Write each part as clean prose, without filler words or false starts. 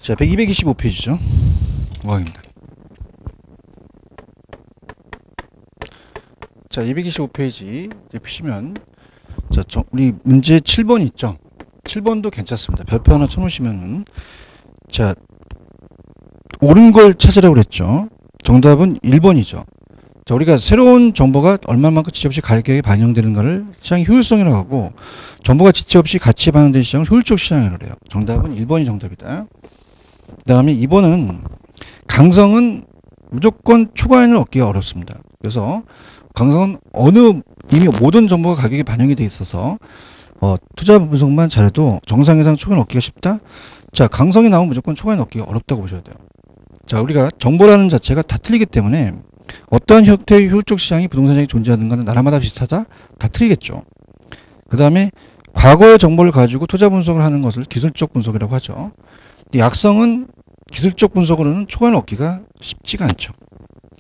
자, 225페이지죠. 어학입니다. 자, 225페이지 이제 보시면, 자, 우리 문제 7번 있죠. 7번도 괜찮습니다. 별표 하나 쳐놓으시면은, 자, 옳은 걸 찾으라고 그랬죠. 정답은 1번이죠. 자, 우리가 새로운 정보가 얼마만큼 지체 없이 가격에 반영되는가를 시장의 효율성이라고 하고, 정보가 지체 없이 가치에 반영되는 시장을 효율적 시장이라고 해요. 정답은 1번이 정답이다. 그 다음에 2번은 강성은 무조건 초과인을 얻기가 어렵습니다. 그래서 강성은 이미 모든 정보가 가격에 반영이 돼 있어서 투자 분석만 잘해도 정상 이상 초과인 얻기가 쉽다. 자, 강성이 나오면 무조건 초과인 얻기가 어렵다고 보셔야 돼요. 자, 우리가 정보라는 자체가 다 틀리기 때문에 어떠한 형태의 효율적 시장이 부동산 시장이 존재하는 가는 나라마다 비슷하다? 다 틀리겠죠. 그 다음에 과거의 정보를 가지고 투자 분석을 하는 것을 기술적 분석이라고 하죠. 약성은 기술적 분석으로는 초과인을 얻기가 쉽지가 않죠.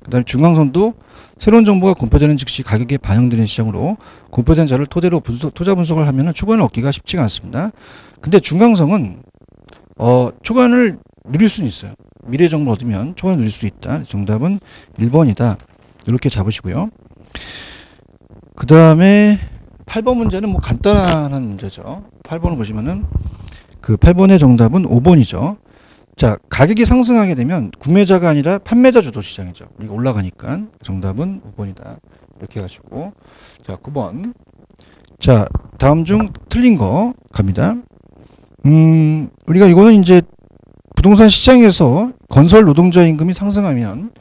그 다음에 중강성도 새로운 정보가 공표되는 즉시 가격에 반영되는 시장으로 공표된 자료를 토대로 투자 분석을 하면 초과인을 얻기가 쉽지가 않습니다. 근데 중강성은 초과인을 누릴 수는 있어요. 미래 정보를 얻으면 초과인을 누릴 수 있다. 정답은 1번이다. 이렇게 잡으시고요. 그 다음에 8번 문제는 뭐 간단한 문제죠. 8번을 보시면은 그 8번의 정답은 5번이죠. 자, 가격이 상승하게 되면 구매자가 아니라 판매자 주도 시장이죠. 이게 올라가니까 정답은 5번이다. 이렇게 해가지고 자, 9번. 자, 다음 중 틀린 거 갑니다. 우리가 이거는 이제 부동산 시장에서 건설 노동자 임금이 상승하면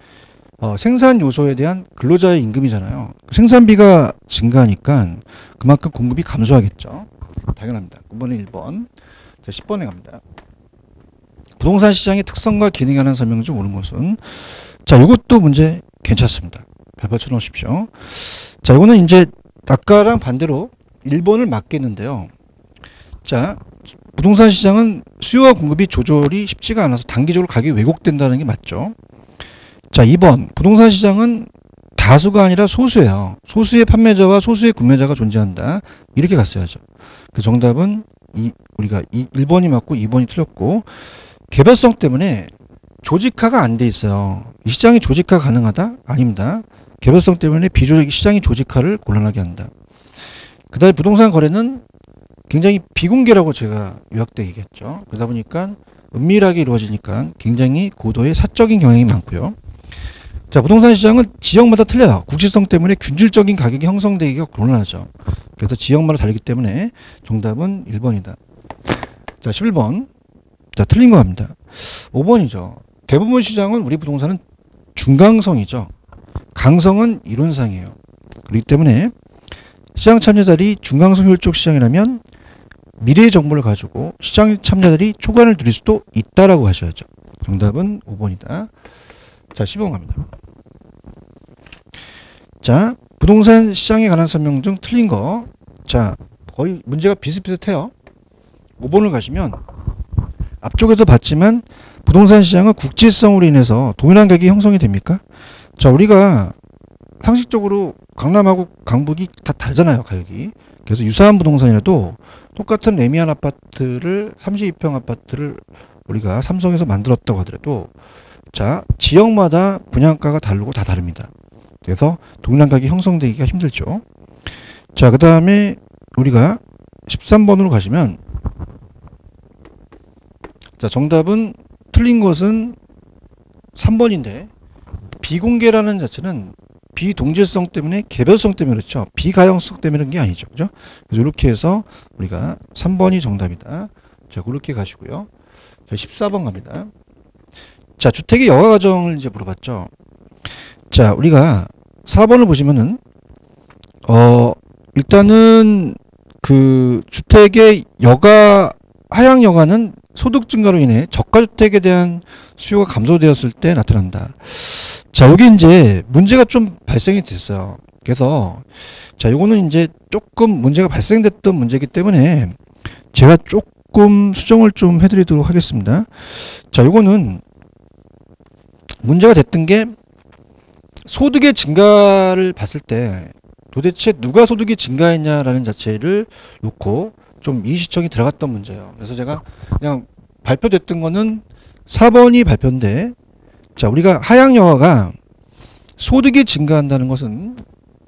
생산 요소에 대한 근로자의 임금이잖아요. 생산비가 증가하니까 그만큼 공급이 감소하겠죠. 당연합니다. 9번은 1번. 자, 10번에 갑니다. 부동산 시장의 특성과 기능에 관한 설명 중 옳은 것은, 자, 이것도 문제 괜찮습니다. 별표 쳐놓으십시오. 자, 이거는 이제 아까랑 반대로 1번을 맞겠는데요. 자, 부동산 시장은 수요와 공급이 조절이 쉽지가 않아서 단기적으로 가격이 왜곡된다는 게 맞죠. 자, 2번. 부동산 시장은 다수가 아니라 소수예요. 소수의 판매자와 소수의 구매자가 존재한다. 이렇게 갔어야죠. 그 정답은 우리가 1번이 맞고 2번이 틀렸고, 개별성 때문에 조직화가 안 돼 있어요. 이 시장이 조직화 가능하다? 아닙니다. 개별성 때문에 시장이 조직화를 곤란하게 한다. 그 다음에 부동산 거래는 굉장히 비공개라고 제가 요약 때 얘기했죠. 그러다 보니까 은밀하게 이루어지니까 굉장히 고도의 사적인 경향이 많고요. 자, 부동산 시장은 지역마다 틀려요. 국지성 때문에 균질적인 가격이 형성되기가 곤란하죠. 그래서 지역마다 다르기 때문에 정답은 1번이다. 자, 11번. 자, 틀린 거 갑니다. 5번이죠. 대부분 시장은 우리 부동산은 중강성이죠. 강성은 이론상이에요. 그렇기 때문에 시장 참여자들이 중강성 효율적 시장이라면 미래의 정보를 가지고 시장 참여자들이 초과인을 누릴 수도 있다라고 하셔야죠. 정답은 5번이다. 자, 10번 갑니다. 자, 부동산 시장에 관한 설명 중 틀린 거. 자, 거의 문제가 비슷비슷해요. 5번을 가시면 앞쪽에서 봤지만 부동산 시장은 국지성으로 인해서 동일한 가격이 형성이 됩니까? 자, 우리가 상식적으로 강남하고 강북이 다 다르잖아요, 가격이. 그래서 유사한 부동산이라도 똑같은 레미안 아파트를 32평 아파트를 우리가 삼성에서 만들었다고 하더라도 자, 지역마다 분양가가 다르고 다 다릅니다. 그래서 동일한 가격이 형성되기가 힘들죠. 자, 그 다음에 우리가 13번으로 가시면 자, 정답은 틀린 것은 3번인데 비공개라는 자체는 비동질성 때문에 개별성 때문에 그렇죠. 비가용성 때문에 그런 게 아니죠. 그죠? 그래서 이렇게 해서 우리가 3번이 정답이다. 자, 그렇게 가시고요. 자, 14번 갑니다. 자, 주택의 여가 과정을 이제 물어봤죠. 자, 우리가 4번을 보시면은 일단은 그 주택의 하향 여가는 소득 증가로 인해 저가주택에 대한 수요가 감소되었을 때 나타난다. 자, 여기 이제 문제가 좀 발생이 됐어요. 그래서 자, 요거는 이제 조금 문제가 발생됐던 문제이기 때문에 제가 조금 수정을 좀 해드리도록 하겠습니다. 자, 요거는 문제가 됐던 게 소득의 증가를 봤을 때 도대체 누가 소득이 증가했냐라는 자체를 놓고 좀 이의시청이 들어갔던 문제예요. 그래서 제가 그냥 발표됐던 거는 4번이 발표인데, 자, 우리가 하향여가가 소득이 증가한다는 것은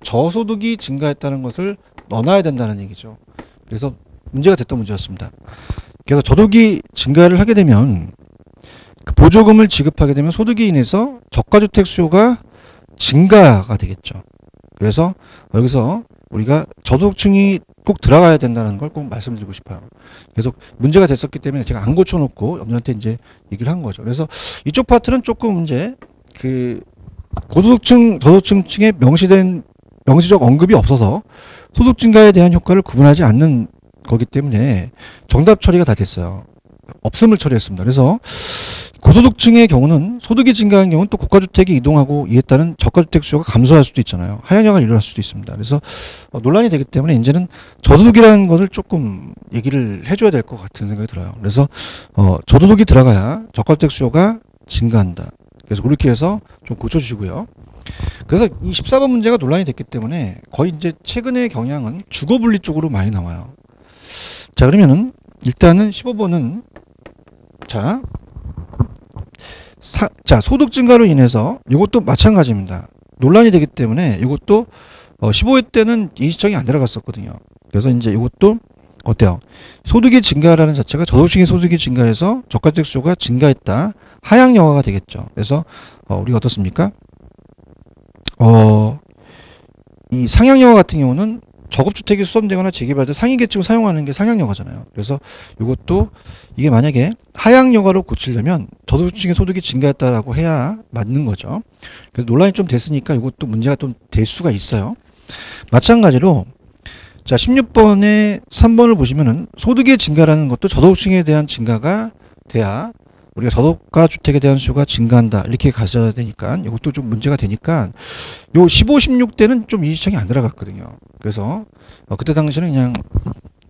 저소득이 증가했다는 것을 넣어놔야 된다는 얘기죠. 그래서 문제가 됐던 문제였습니다. 그래서 저소득이 증가를 하게 되면 그 보조금을 지급하게 되면 소득이 인해서 저가주택 수요가 증가가 되겠죠. 그래서 여기서 우리가 저소득층이 꼭 들어가야 된다는 걸 꼭 말씀드리고 싶어요. 계속 문제가 됐었기 때문에 제가 안 고쳐놓고 여러분한테 이제 얘기를 한 거죠. 그래서 이쪽 파트는 조금 이제 그 고소득층, 저소득층에 명시된 명시적 언급이 없어서 소득 증가에 대한 효과를 구분하지 않는 거기 때문에 정답 처리가 다 됐어요. 없음을 처리했습니다. 그래서 고소득층의 경우는 소득이 증가한 경우는 또 고가주택이 이동하고 이에 따른 저가주택 수요가 감소할 수도 있잖아요. 하향화가 일어날 수도 있습니다. 그래서 논란이 되기 때문에 이제는 저소득이라는 것을 조금 얘기를 해줘야 될 것 같은 생각이 들어요. 그래서 저소득이 들어가야 저가주택 수요가 증가한다. 그래서 그렇게 해서 좀 고쳐주시고요. 그래서 이 14번 문제가 논란이 됐기 때문에 거의 이제 최근의 경향은 주거분리 쪽으로 많이 나와요. 자, 그러면은 일단은 15번은 자, 소득 증가로 인해서 이것도 마찬가지입니다. 논란이 되기 때문에 이것도 15회 때는 이시청이 안 들어갔었거든요. 그래서 이제 이것도 어때요? 소득이 증가라는 자체가 저소득층의 소득이 증가해서 저가주택 수요가 증가했다. 하향여가가 되겠죠. 그래서 우리가 어떻습니까? 이 상향여가 같은 경우는 저급주택이 수선되거나 재개발 때 상위계층을 사용하는 게 상향여가잖아요. 그래서 이것도 이게 만약에 하향여가로 고치려면 저소득층의 소득이 증가했다라고 해야 맞는 거죠. 그래서 논란이 좀 됐으니까 이것도 문제가 좀 될 수가 있어요. 마찬가지로 자 16번에 3번을 보시면은 소득의 증가라는 것도 저소득층에 대한 증가가 돼야 우리가 저소가 주택에 대한 수요가 증가한다 이렇게 가져야 되니까 이것도 좀 문제가 되니까 요 15, 16대는 좀 이 시청이 안 들어갔거든요. 그래서 그때 당시는 그냥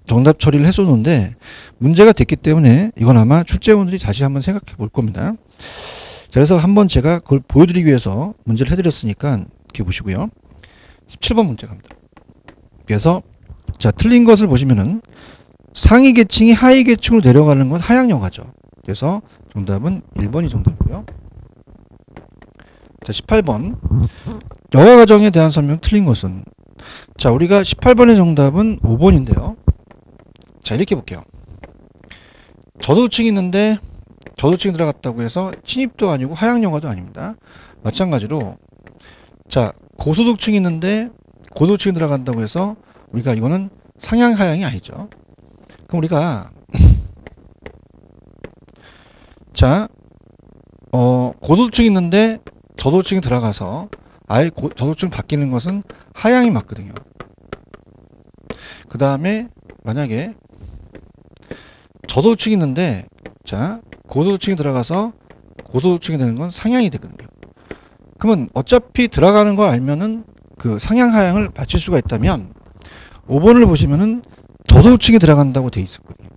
정답 처리를 했었는데 문제가 됐기 때문에 이건 아마 출제원들이 다시 한번 생각해 볼 겁니다. 자, 그래서 한번 제가 그걸 보여드리기 위해서 문제를 해드렸으니까 이렇게 보시고요. 17번 문제 갑니다. 그래서 자 틀린 것을 보시면은 상위 계층이 하위 계층으로 내려가는 건 하향여가죠. 그래서 정답은 1번이 정답이고요. 자 18번 여가과정에 대한 설명 틀린 것은 자 우리가 18번의 정답은 5번인데요. 자 이렇게 볼게요. 저소득층이 있는데 저소득층이 들어갔다고 해서 침입도 아니고 하향여가도 아닙니다. 마찬가지로 자 고소득층이 있는데 고소득층이 들어간다고 해서 우리가 이거는 상향 하향이 아니죠. 그럼 우리가 자 고소득층이 있는데 저소득층이 들어가서 아예 저소득층 바뀌는 것은 하향이 맞거든요. 그 다음에 만약에 저소득층이 있는데 자 고소득층이 들어가서 고소득층이 되는 건 상향이 되거든요. 그러면 어차피 들어가는 거 알면은 그 상향 하향을 맞출 수가 있다면 5번을 보시면은 저소득층이 들어간다고 돼 있었거든요.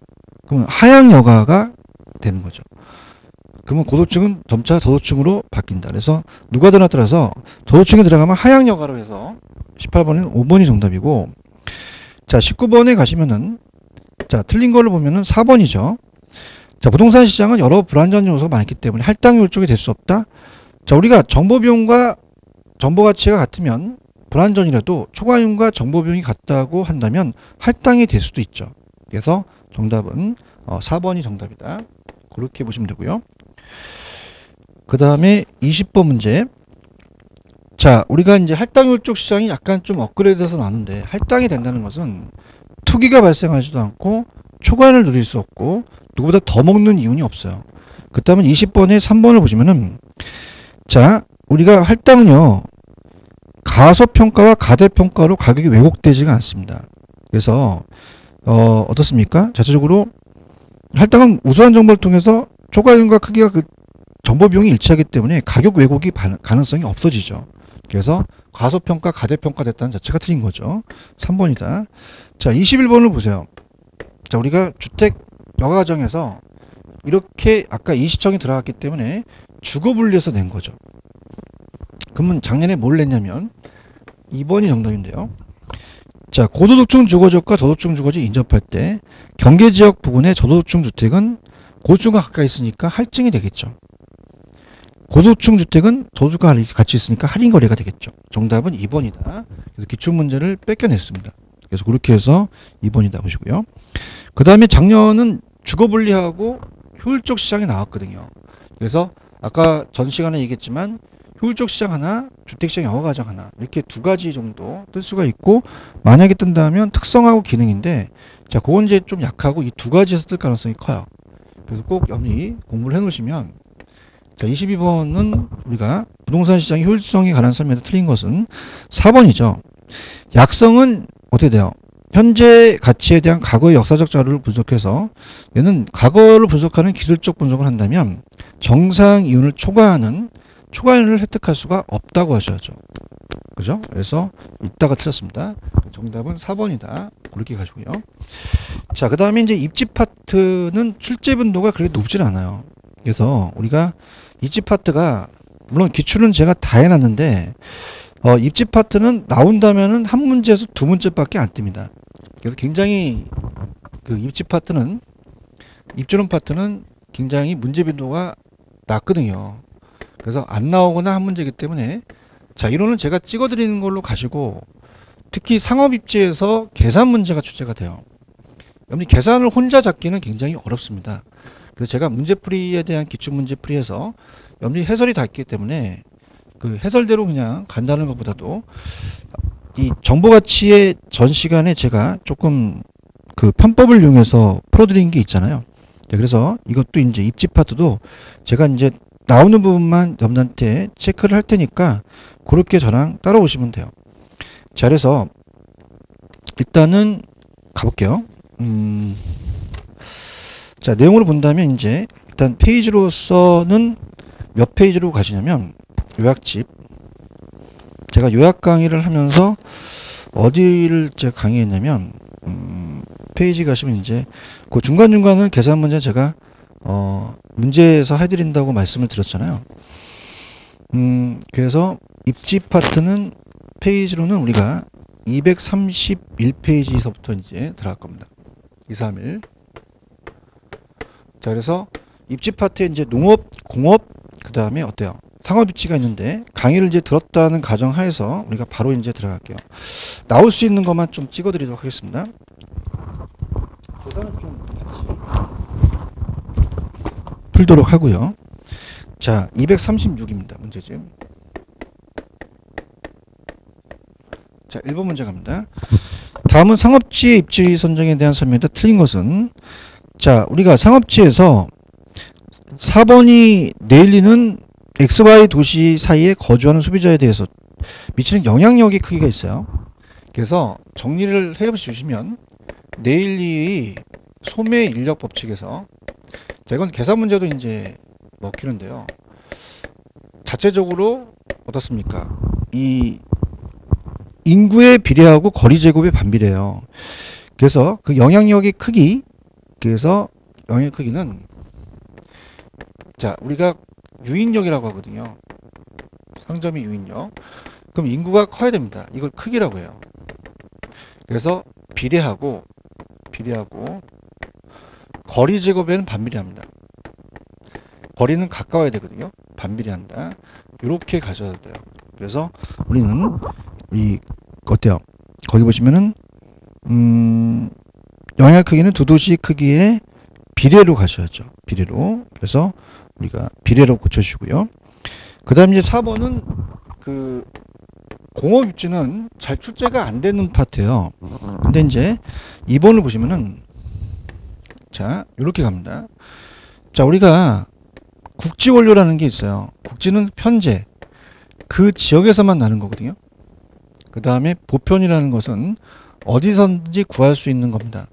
그러면 하향 여가가 되는 거죠. 그러면 고소득층은 점차 저소득층으로 바뀐다. 그래서 누가 들어가서 저소득층이 들어가면 하향 여가로 해서 18번은 5번이 정답이고 자 19번에 가시면은 자 틀린 걸로 보면은 4번이죠. 자 부동산 시장은 여러 불안전 요소가 많기 때문에 할당률 쪽이 될 수 없다. 자 우리가 정보 비용과 정보 가치가 같으면 불안전이라도 초과이윤과 정보 비용이 같다고 한다면 할당이 될 수도 있죠. 그래서 정답은 4번이 정답이다. 그렇게 보시면 되고요. 그 다음에 20번 문제. 자 우리가 이제 할당률 쪽 시장이 약간 좀 업그레이드돼서 나는데 할당이 된다는 것은 투기가 발생하지도 않고 초과이윤을 누릴 수 없고 누구보다 더 먹는 이윤이 없어요. 그렇다면 20번에 3번을 보시면은 자 우리가 할당은요 가소평가와 가대평가로 가격이 왜곡되지가 않습니다. 그래서 어떻습니까? 자체적으로 할당은 우수한 정보를 통해서 초과이윤과 크기가 그 정보 비용이 일치하기 때문에 가격 왜곡이 가능성이 없어지죠. 그래서 가소평가 가대평가 됐다는 자체가 틀린 거죠. 3번이다. 자 21번을 보세요. 자 우리가 주택 여가과정에서 이렇게 아까 이시청이 들어갔기 때문에 주거분리해서 낸 거죠. 그러면 작년에 뭘 냈냐면 2번이 정답인데요. 자 고소득층 주거지역과 저소득층 주거지 인접할 때 경계지역 부근의 저소득층 주택은 고도층과 가까이 있으니까 할증이 되겠죠. 고도층 주택은 도둑과 같이 있으니까 할인 거래가 되겠죠. 정답은 2번이다. 그래서 기출 문제를 뺏겨냈습니다. 그래서 그렇게 해서 2번이다 보시고요. 그 다음에 작년은 주거 분리하고 효율적 시장이 나왔거든요. 그래서 아까 전 시간에 얘기했지만 효율적 시장 하나, 주택시장 영어 과정 하나 이렇게 두 가지 정도 뜰 수가 있고, 만약에 뜬다면 특성하고 기능인데, 자, 그건 이제 좀 약하고 이 두 가지에서 뜰 가능성이 커요. 그래서 꼭 염리 공부를 해 놓으시면, 자, 22번은 우리가 부동산 시장의 효율성에 관한 설명에 틀린 것은 4번이죠. 약성은 어떻게 돼요? 현재 가치에 대한 과거의 역사적 자료를 분석해서, 얘는 과거를 분석하는 기술적 분석을 한다면 정상 이윤을 초과하는 초과이윤을 획득할 수가 없다고 하셔야죠. 그죠? 그래서 이따가 틀렸습니다. 정답은 4번이다. 그렇게 가시고요. 자, 그 다음에 이제 입지 파트는 출제 빈도가 그렇게 높진 않아요. 그래서 우리가 입지 파트가, 물론 기출은 제가 다 해놨는데, 입지 파트는 나온다면은 한 문제에서 두 문제밖에 안 뜹니다. 그래서 굉장히 그 입지 파트는, 입주론 파트는 굉장히 문제 빈도가 낮거든요. 그래서 안 나오거나 한 문제이기 때문에, 자, 이론은 제가 찍어드리는 걸로 가시고, 특히 상업 입지에서 계산 문제가 출제가 돼요. 여러분이 계산을 혼자 잡기는 굉장히 어렵습니다. 그래서 제가 문제풀이에 대한 기출 문제풀이에서 여러분이 해설이 다 있기 때문에 그 해설대로 그냥 간다는 것보다도 이 정보가치의 전 시간에 제가 조금 그 편법을 이용해서 풀어드린 게 있잖아요. 그래서 이것도 이제 입지 파트도 제가 이제 나오는 부분만 여러분한테 체크를 할 테니까 그렇게 저랑 따라오시면 돼요. 자, 그래서 일단은 가볼게요. 자, 내용으로 본다면 이제 일단 페이지로서는 몇 페이지로 가시냐면, 요약집. 제가 요약 강의를 하면서 어디를 제가 강의했냐면, 페이지 가시면 이제 그 중간중간은 계산 문제 제가 문제에서 해드린다고 말씀을 드렸잖아요. 그래서 입지 파트는 페이지로는 우리가 231페이지서부터 이제 들어갈 겁니다. 2, 3, 1. 자, 그래서 입지 파트에 이제 농업, 공업, 그 다음에 어때요? 상업 입지가 있는데, 강의를 이제 들었다는 가정하에서 우리가 바로 이제 들어갈게요. 나올 수 있는 것만 좀 찍어드리도록 하겠습니다. 계산은 좀 같이 풀도록 하고요. 자, 236입니다. 문제집. 자, 1번 문제 갑니다. 다음은 상업지의 입지 선정에 대한 설명인데, 틀린 것은, 자, 우리가 상업지에서 4번이 내일리는 XY 도시 사이에 거주하는 소비자에 대해서 미치는 영향력의 크기가 있어요. 그래서 정리를 해 주시면, 내일리의 소매 인력 법칙에서, 이건 계산 문제도 이제 먹히는데요. 자체적으로 어떻습니까? 이 인구에 비례하고 거리 제곱에 반비례해요. 그래서 그 영향력의 크기, 그래서 영향 크기는, 자, 우리가 유인력이라고 하거든요. 상점이 유인력. 그럼 인구가 커야 됩니다. 이걸 크기라고 해요. 그래서 비례하고 거리 제곱에는 반비례합니다. 거리는 가까워야 되거든요. 반비례한다. 이렇게 가셔야 돼요. 그래서 우리는 이 어때요? 거기 보시면은 영향 크기는 두 도시 크기의 비례로 가셔야죠. 비례로. 그래서 우리가 비례로 고쳐주시고요. 그 다음 이제 4번은 그 공업 입지는 잘 출제가 안 되는 파트예요. 근데 이제 2번을 보시면은, 자, 이렇게 갑니다. 자, 우리가 국지 원료라는 게 있어요. 국지는 편제, 그 지역에서만 나는 거거든요. 그 다음에 보편이라는 것은 어디선지 구할 수 있는 겁니다.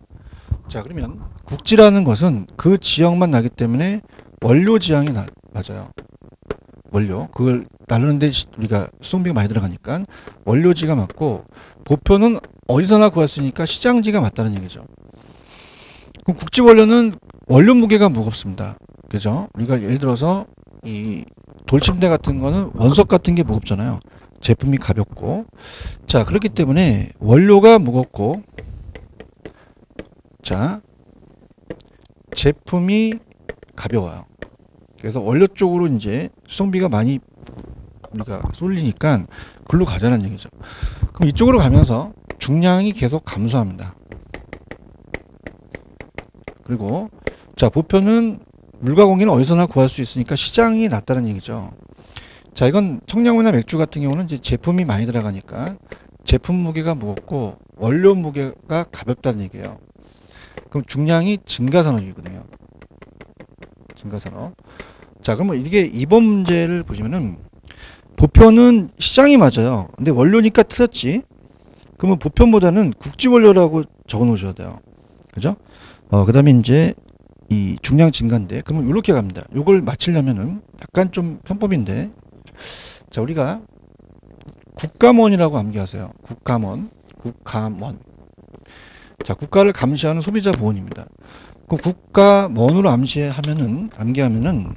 자, 그러면 국지라는 것은 그 지역만 나기 때문에 원료 지향이 맞아요. 원료. 그걸 나누는데 우리가 수송비가 많이 들어가니까 원료지가 맞고, 보편은 어디서나 구할 수 있으니까 시장지가 맞다는 얘기죠. 그럼 국지 원료는 원료 무게가 무겁습니다. 그죠? 우리가 예를 들어서 이 돌침대 같은 거는 원석 같은 게 무겁잖아요. 제품이 가볍고. 자, 그렇기 때문에 원료가 무겁고, 자, 제품이 가벼워요. 그래서 원료 쪽으로 이제 수송비가 많이 우리가 쏠리니까 글로 가자는 얘기죠. 그럼 이쪽으로 가면서 중량이 계속 감소합니다. 그리고 자, 보편은 물과 공기는 어디서나 구할 수 있으니까 시장이 낮다는 얘기죠. 자, 이건 청량우나 맥주 같은 경우는 이제 제품이 많이 들어가니까 제품 무게가 무겁고 원료 무게가 가볍다는 얘기예요. 그럼 중량이 증가산업이거든요. 증가산업. 자, 그러면 이게 2번 문제를 보시면은 보편은 시장이 맞아요. 근데 원료니까 틀렸지. 그러면 보편보다는 국지 원료라고 적어 놓으셔야 돼요. 그죠? 그 다음에 이제 이 중량 증가인데, 그러면 이렇게 갑니다. 요걸 맞추려면은 약간 좀 편법인데, 자, 우리가 국감원이라고 암기하세요. 국감원. 자, 국가를 감시하는 소비자 보호원입니다. 그 국가원으로 암기하면은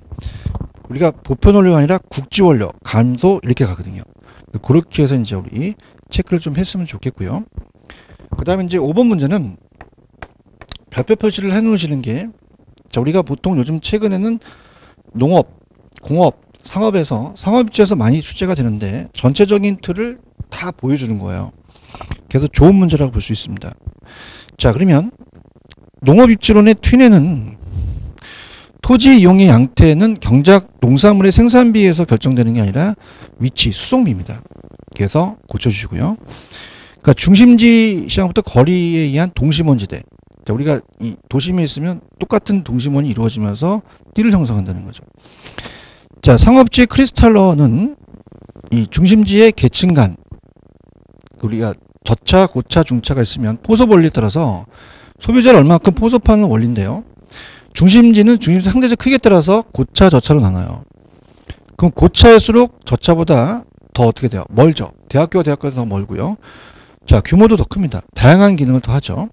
우리가 보편 원료가 아니라 국지 원료, 감소 이렇게 가거든요. 그렇게 해서 이제 우리 체크를 좀 했으면 좋겠고요. 그 다음에 이제 5번 문제는 별표 표시를 해 놓으시는 게, 자, 우리가 보통 요즘 최근에는 농업, 공업, 상업입지에서 많이 출제가 되는데 전체적인 틀을 다 보여주는 거예요. 그래서 좋은 문제라고 볼 수 있습니다. 자, 그러면 농업입지론의 튠에는 토지 이용의 양태는 경작 농산물의 생산비에서 결정되는 게 아니라 위치, 수송비입니다. 그래서 고쳐주시고요. 그러니까 중심지 시장부터 거리에 의한 동심원지대. 자, 우리가 이 도심에 있으면 똑같은 동심원이 이루어지면서 띠를 형성한다는 거죠. 자, 상업지의 크리스탈러는 이 중심지의 계층 간, 우리가 저차, 고차, 중차가 있으면 포섭 원리에 따라서 소비자를 얼마큼 포섭하는 원리인데요. 중심지는 중심지 상대적 크기에 따라서 고차, 저차로 나눠요. 그럼 고차일수록 저차보다 더 어떻게 돼요? 멀죠. 대학교와 대학교가 더 멀고요. 자, 규모도 더 큽니다. 다양한 기능을 더 하죠.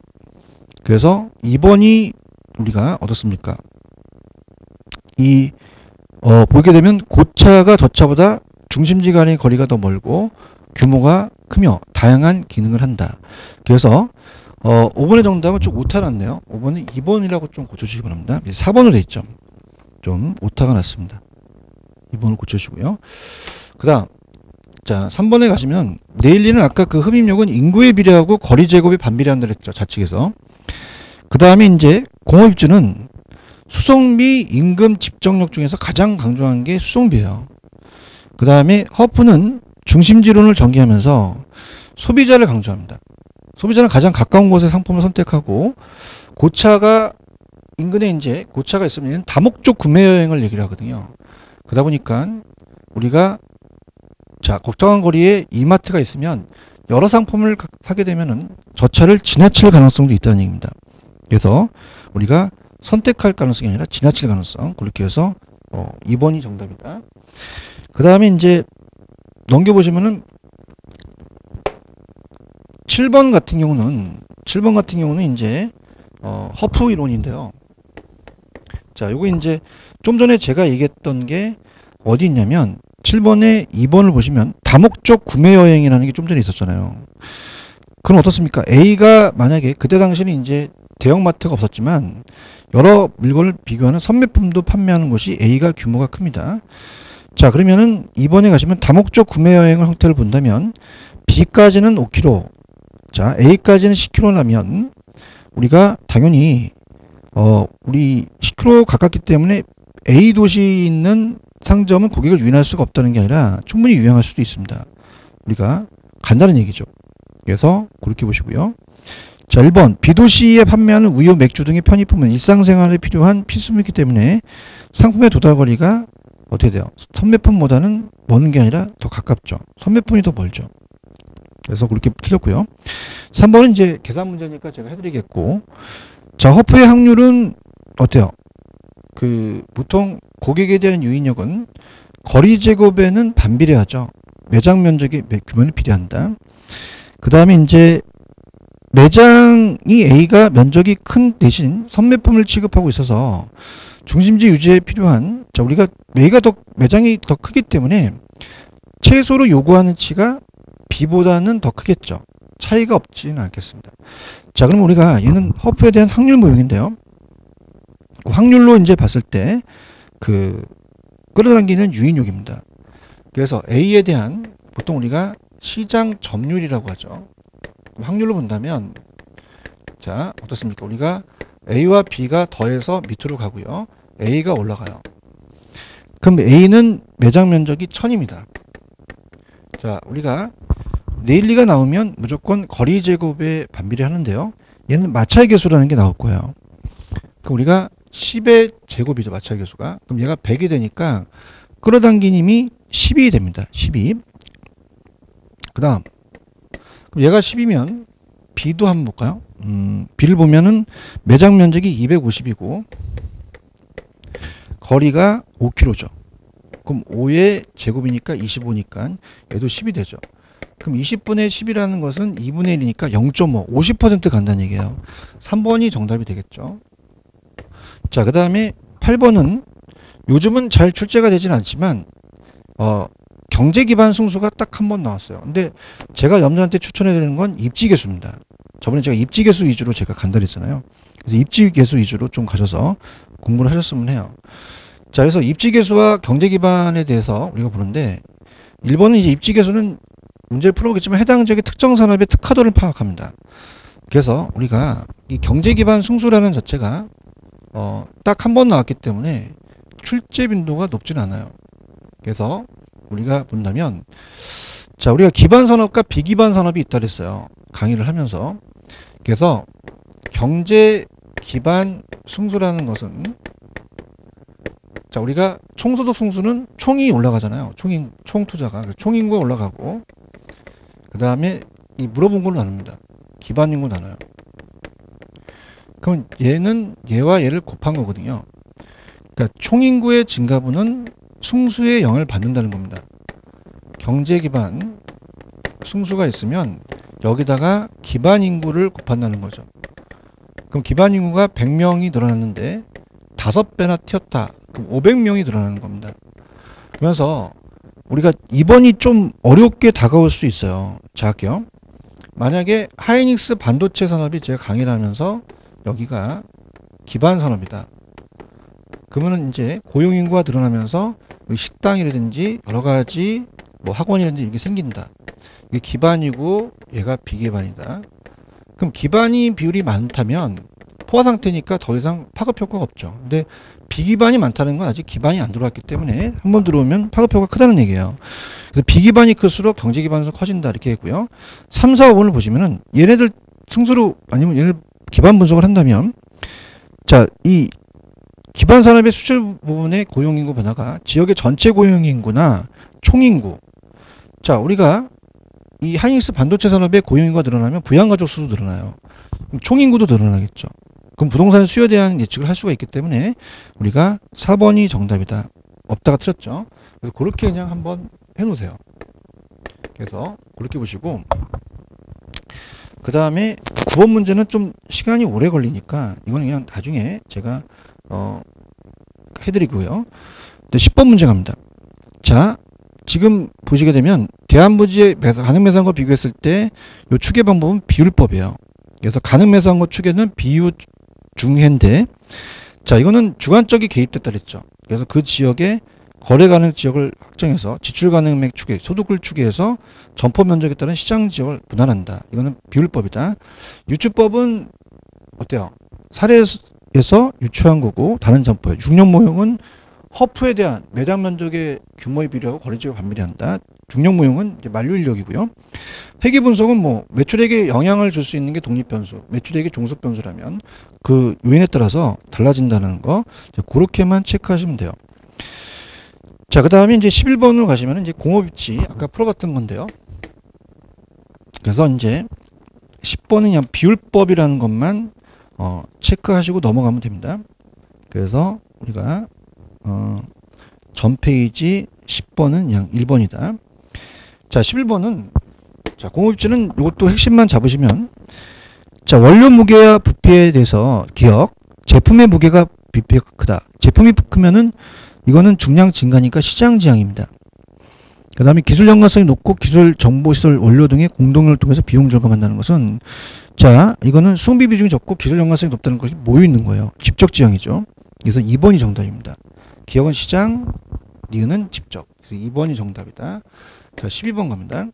그래서 2번이 우리가 어떻습니까? 보게 되면 고차가 저차보다 중심지 간의 거리가 더 멀고 규모가 크며 다양한 기능을 한다. 그래서 5번의 정답은 좀 오타 났네요. 5번은 2번이라고 좀 고쳐주시기 바랍니다. 4번으로 돼 있죠. 좀 오타가 났습니다. 2번을 고쳐주시고요. 그 다음, 자, 3번에 가시면 내일리는 아까 그 흡입력은 인구에 비례하고 거리 제곱에 반비례한다 그랬죠. 좌측에서. 그 다음에 이제 공업입지는 수송비, 임금, 집정력 중에서 가장 강조한 게 수송비예요. 그 다음에 허프는 중심지론을 전개하면서 소비자를 강조합니다. 소비자는 가장 가까운 곳의 상품을 선택하고, 고차가 인근에 이제 고차가 있으면 다목적 구매 여행을 얘기를 하거든요. 그러다 보니까 우리가 자, 적정한 거리에 이마트가 있으면 여러 상품을 사게 되면은 저 차를 지나칠 가능성도 있다는 얘기입니다. 그래서 우리가 선택할 가능성이 아니라 지나칠 가능성, 그렇게 해서 2번이 정답이다. 그 다음에 이제 넘겨보시면은 7번 같은 경우는 이제 허프 이론인데요. 자, 요거 이제 좀 전에 제가 얘기했던 게 어디 있냐면 7번에 2번을 보시면 다목적 구매 여행이라는 게 좀 전에 있었잖아요. 그럼 어떻습니까? A가 만약에 그때 당시는 이제 대형마트가 없었지만 여러 물건을 비교하는 선매품도 판매하는 곳이 A가 규모가 큽니다. 자, 그러면은 2번에 가시면 다목적 구매 여행을 형태를 본다면 B까지는 5km, 자, A까지는 10km라면 우리가 당연히 우리 10km 가깝기 때문에 A 도시에 있는 상점은 고객을 유인할 수가 없다는 게 아니라 충분히 유행할 수도 있습니다. 우리가 간다는 얘기죠. 그래서 그렇게 보시고요. 자, 1번 B도시에 판매하는 우유, 맥주 등의 편의품은 일상생활에 필요한 필수품이기 때문에 상품의 도달거리가 어떻게 돼요? 선매품보다는 먼 게 아니라 더 가깝죠. 선매품이 더 멀죠. 그래서 그렇게 틀렸고요. 3번은 이제 계산 문제니까 제가 해드리겠고, 자, 허프의 확률은 어때요? 보통 고객에 대한 유인력은 거리 제곱에는 반비례하죠. 매장 면적의 규모는 비례한다. 그 다음에 이제 매장이 A가 면적이 큰 대신 선매품을 취급하고 있어서 중심지 유지에 필요한, 자, 우리가 매장이 더 크기 때문에 최소로 요구하는 치가 B보다는 더 크겠죠. 차이가 없지는 않겠습니다. 자, 그럼 우리가 얘는 허프에 대한 확률 모형인데요. 확률로 이제 봤을 때 그 끌어당기는 유인력입니다. 그래서 A에 대한 보통 우리가 시장 점유율이라고 하죠. 확률로 본다면 자 어떻습니까? 우리가 A와 B가 더해서 밑으로 가고요. A가 올라가요. 그럼 A는 매장 면적이 1000입니다. 자 우리가 네일리가 나오면 무조건 거리 제곱에 반비례 하는데요. 얘는 마찰 계수라는 게 나올 거예요. 그럼 우리가 10의 제곱이죠. 마찰 계수가. 그럼 얘가 100이 되니까 끌어당긴 힘이 12 됩니다. 12. 그 다음 그럼 얘가 10이면 B도 한번 볼까요? B를 보면은 매장 면적이 250이고 거리가 5km죠. 그럼 5의 제곱이니까 25니까 얘도 10이 되죠. 그럼 20분의 10이라는 것은 2분의 1이니까 0.5, 50% 간다는 얘기예요. 3번이 정답이 되겠죠. 자, 그 다음에 8번은 요즘은 잘 출제가 되진 않지만 경제 기반 승수가 딱 한 번 나왔어요. 근데 제가 여러분들한테 추천해 드리는 건 입지 계수입니다. 저번에 제가 입지 계수 위주로 제가 간다 그랬잖아요. 그래서 입지 계수 위주로 좀 가셔서 공부를 하셨으면 해요. 자, 그래서 입지 계수와 경제 기반에 대해서 우리가 보는데 1번은 이제 입지 계수는 문제를 풀어보겠지만 해당 지역의 특정 산업의 특화도를 파악합니다. 그래서 우리가 이 경제 기반 승수라는 자체가 딱 한 번 나왔기 때문에 출제 빈도가 높진 않아요. 그래서 우리가 본다면 자 우리가 기반 산업과 비기반 산업이 있다 그랬어요. 강의를 하면서. 그래서 경제 기반 승수라는 것은 자 우리가 총소득 승수는 총이 올라가잖아요. 총 투자가 총인구가 올라가고 그 다음에 이 물어본 걸로 나눕니다. 기반 인구 나눠요. 그럼 얘는 얘와 얘를 곱한 거거든요. 그러니까 총인구의 증가분은 승수의 영향을 받는다는 겁니다. 경제 기반 승수가 있으면 여기다가 기반 인구를 곱한다는 거죠. 그럼 기반 인구가 100명이 늘어났는데 5배나 튀었다. 그럼 500명이 늘어나는 겁니다. 그러면서 우리가 2번이 좀 어렵게 다가올 수 있어요. 자 할게요. 만약에 하이닉스 반도체 산업이 제가 강의를 하면서 여기가 기반 산업이다. 그러면 이제 고용인구가 늘어나면서 식당이라든지 여러 가지 뭐 학원이라든지 이게 생긴다. 이게 기반이고 얘가 비기반이다. 그럼 기반이 비율이 많다면 포화 상태니까 더 이상 파급 효과가 없죠. 근데 비기반이 많다는 건 아직 기반이 안 들어왔기 때문에 한번 들어오면 파급 효과가 크다는 얘기예요. 그래서 비기반이 클수록 경제 기반에서 커진다 이렇게 했고요. 3, 4, 5번을 보시면은 얘네들 승수로 아니면 얘네 기반 분석을 한다면 자, 이 기반 산업의 수출 부분의 고용인구 변화가 지역의 전체 고용인구나 총인구. 자, 우리가 이 하이닉스 반도체 산업의 고용인구가 늘어나면 부양가족 수도 늘어나요. 그럼 총인구도 늘어나겠죠. 그럼 부동산 수요에 대한 예측을 할 수가 있기 때문에 우리가 4번이 정답이다. 없다가 틀렸죠. 그래서 그렇게 그냥 한번 해놓으세요. 그래서 그렇게 보시고 그 다음에 9번 문제는 좀 시간이 오래 걸리니까 이건 그냥 나중에 제가 해드리고요. 10번 문제 갑니다. 자, 지금 보시게 되면 대한부지의 가능매수한과 비교했을 때 이 추계 방법은 비율법이에요. 그래서 가능매수한과 추계는 비유 중해인데 자 이거는 주관적이 개입됐다 그랬죠. 그래서 그 지역의 거래 가능 지역을 확정해서 지출 가능액 추계, 소득을 추계해서 점포 면적에 따른 시장 지역을 분할한다. 이거는 비율법이다. 유추법은 어때요? 사례에서 유추한 거고 다른 점포예요. 6년 모형은 허프에 대한 매장 면적의 규모에 비례하고 거래 지역을 반비례한다. 중력 모형은 이제 만류 인력이고요. 회계 분석은 뭐 매출액에 영향을 줄 수 있는 게 독립 변수, 매출액이 종속 변수라면 그 요인에 따라서 달라진다는 거 그렇게만 체크하시면 돼요. 자, 그 다음에 이제 11번으로 가시면 이제 공업입지 아까 풀어봤던 건데요. 그래서 이제 10번은 그냥 비율법이라는 것만 체크하시고 넘어가면 됩니다. 그래서 우리가 전 페이지 10번은 그냥 1번이다. 자, 11번은 자, 공업입지는 이것도 핵심만 잡으시면 자, 원료 무게와 부피에 대해서 기억, 제품의 무게가 부피가 크다. 제품이 크면은 이거는 중량 증가니까 시장 지향입니다. 그 다음에 기술 연관성이 높고 기술 정보시설 원료 등의 공동을 통해서 비용 절감한다는 것은 자 이거는 수송비 비중이 적고 기술 연관성이 높다는 것이 모여 있는 거예요. 직접 지향이죠. 그래서 2번이 정답입니다. 기억은 시장, 니은은 직접. 그래서 2번이 정답이다. 자, 12번 갑니다.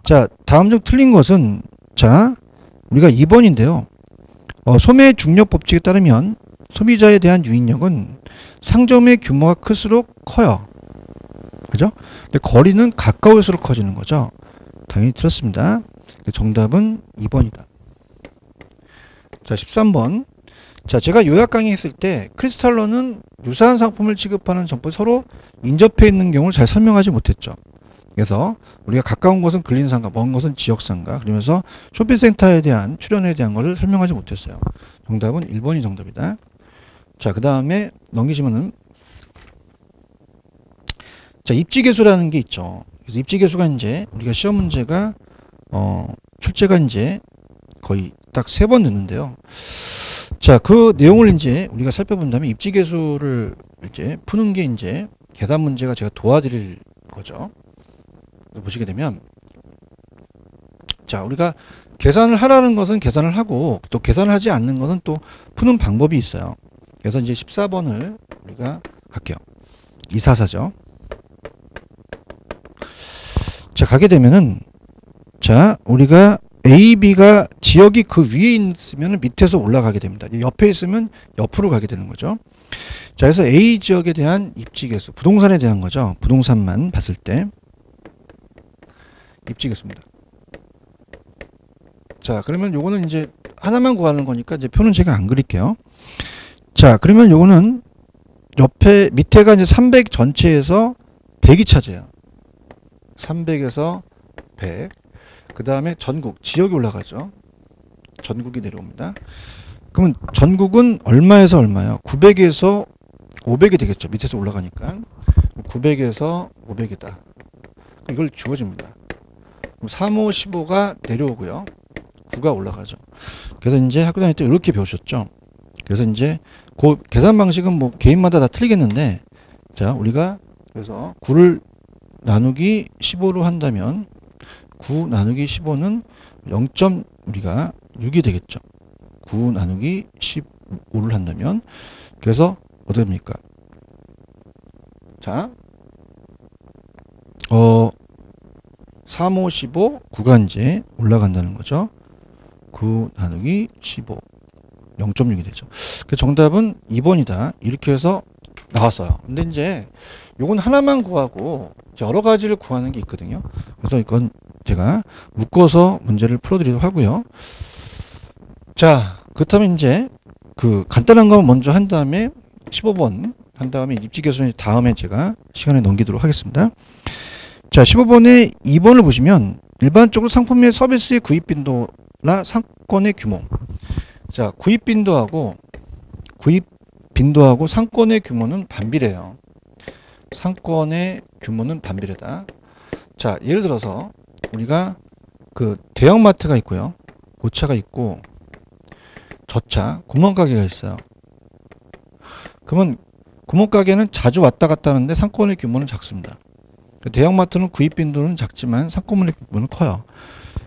자, 다음 중 틀린 것은, 자, 우리가 2번인데요. 소매 중력 법칙에 따르면 소비자에 대한 유인력은 상점의 규모가 클수록 커요. 그죠? 근데 거리는 가까울수록 커지는 거죠. 당연히 틀렸습니다. 정답은 2번이다. 자, 13번. 자, 제가 요약 강의했을 때 크리스탈로는 유사한 상품을 취급하는 점포 서로 인접해 있는 경우를 잘 설명하지 못했죠. 그래서 우리가 가까운 곳은 근린상가, 먼 곳은 지역상가, 그러면서 쇼핑센터에 대한 출연에 대한 것을 설명하지 못했어요. 정답은 1번이 정답이다. 자, 그 다음에 넘기시면은, 자, 입지계수라는 게 있죠. 그래서 입지계수가 이제 우리가 시험 문제가 출제가 이제 거의 딱 3번 됐는데요. 자, 그 내용을 이제 우리가 살펴본다면 입지계수를 이제 푸는 게 이제 계산 문제가 제가 도와드릴 거죠. 보시게 되면, 자, 우리가 계산을 하라는 것은 계산을 하고 또 계산을 하지 않는 것은 또 푸는 방법이 있어요. 그래서 이제 14번을 우리가 갈게요. 244죠. 자, 가게 되면은, 자, 우리가 A, B가 지역이 그 위에 있으면 밑에서 올라가게 됩니다. 옆에 있으면 옆으로 가게 되는 거죠. 자, 그래서 A 지역에 대한 입지계수, 부동산에 대한 거죠. 부동산만 봤을 때 입지계수입니다. 자, 그러면 요거는 이제 하나만 구하는 거니까 이제 표는 제가 안 그릴게요. 자, 그러면 요거는 옆에 밑에가 이제 300 전체에서 100이 차지해요. 300에서 100. 그 다음에 전국, 지역이 올라가죠. 전국이 내려옵니다. 그러면 전국은 얼마에서 얼마요? 900에서 500이 되겠죠. 밑에서 올라가니까. 900에서 500이다. 이걸 주어집니다. 그럼 3, 5, 15가 내려오고요. 9가 올라가죠. 그래서 이제 학교 다닐 때 이렇게 배우셨죠. 그래서 이제 그 계산 방식은 뭐 개인마다 다 틀리겠는데, 자, 우리가 그래서 9를 나누기 15로 한다면 9 나누기 15는 0. 우리가 6이 되겠죠. 9 나누기 15를 한다면, 그래서 어떻게 됩니까? 자, 3, 5, 15, 9가 이제 올라간다는 거죠. 9 나누기 15, 0.6이 되죠. 그 정답은 2번이다. 이렇게 해서 나왔어요. 근데 이제 요건 하나만 구하고 여러 가지를 구하는 게 있거든요. 그래서 이건 제가 묶어서 문제를 풀어드리도록 하고요. 자, 그렇다면 이제 그 간단한 거 먼저 한 다음에 15번 한 다음에 입지계수는 다음에 제가 시간에 넘기도록 하겠습니다. 자, 15번에 2번을 보시면 일반적으로 상품 및 서비스의 구입 빈도나 상권의 규모. 자, 구입 빈도하고 상권의 규모는 반비례해요. 상권의 규모는 반비례다. 자, 예를 들어서 우리가 그 대형마트가 있고요. 고차가 있고 저차, 구멍가게가 있어요. 그러면 구멍가게는 자주 왔다 갔다 하는데 상권의 규모는 작습니다. 대형마트는 구입 빈도는 작지만 상권의 규모는 커요.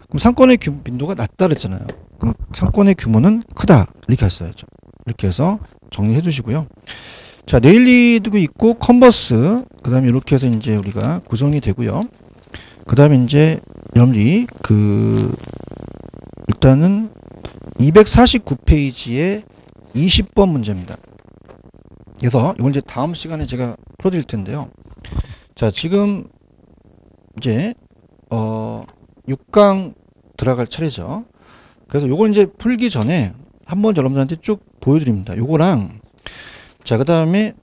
그럼 상권의 빈도가 낮다 그랬잖아요. 그럼 상권의 규모는 크다. 이렇게 했어야죠. 이렇게 해서 정리해 주시고요. 자, 네일리도 있고 컨버스, 그 다음에 이렇게 해서 이제 우리가 구성이 되고요. 그 다음에 이제 여러분들이 일단은 249페이지에 20번 문제입니다. 그래서 이건 이제 다음 시간에 제가 풀어드릴 텐데요. 자, 지금 이제 6강 들어갈 차례죠. 그래서 요걸 이제 풀기 전에 한번 여러분들한테 쭉 보여드립니다. 요거랑, 자, 그 다음에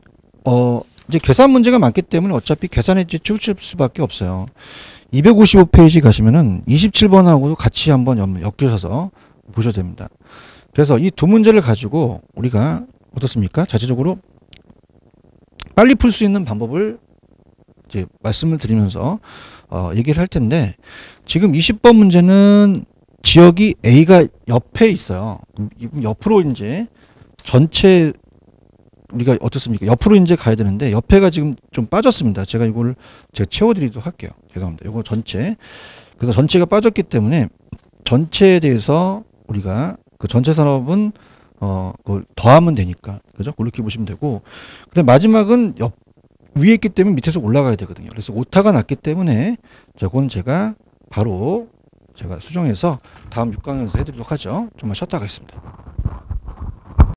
이제 계산 문제가 많기 때문에 어차피 계산에 치우칠 수밖에 없어요. 255페이지 가시면은 27번하고도 같이 한번 엮여서 보셔도 됩니다. 그래서 이 두 문제를 가지고 우리가 어떻습니까? 자체적으로 빨리 풀 수 있는 방법을 이제 말씀을 드리면서 얘기를 할 텐데, 지금 20번 문제는 지역이 A가 옆에 있어요. 옆으로 이제 전체 우리가 어떻습니까? 옆으로 이제 가야 되는데 옆에가 지금 좀 빠졌습니다. 제가 이걸 제가 채워드리도록 할게요. 죄송합니다. 이거 전체. 그래서 전체가 빠졌기 때문에 전체에 대해서 우리가 그 전체 산업은 그걸 더하면 되니까. 그죠? 그렇게 보시면 되고. 그다음 마지막은 위에 있기 때문에 밑에서 올라가야 되거든요. 그래서 오타가 났기 때문에 그건 제가 바로 제가 수정해서 다음 6강에서 해드리도록 하죠. 좀만 쉬었다 가겠습니다.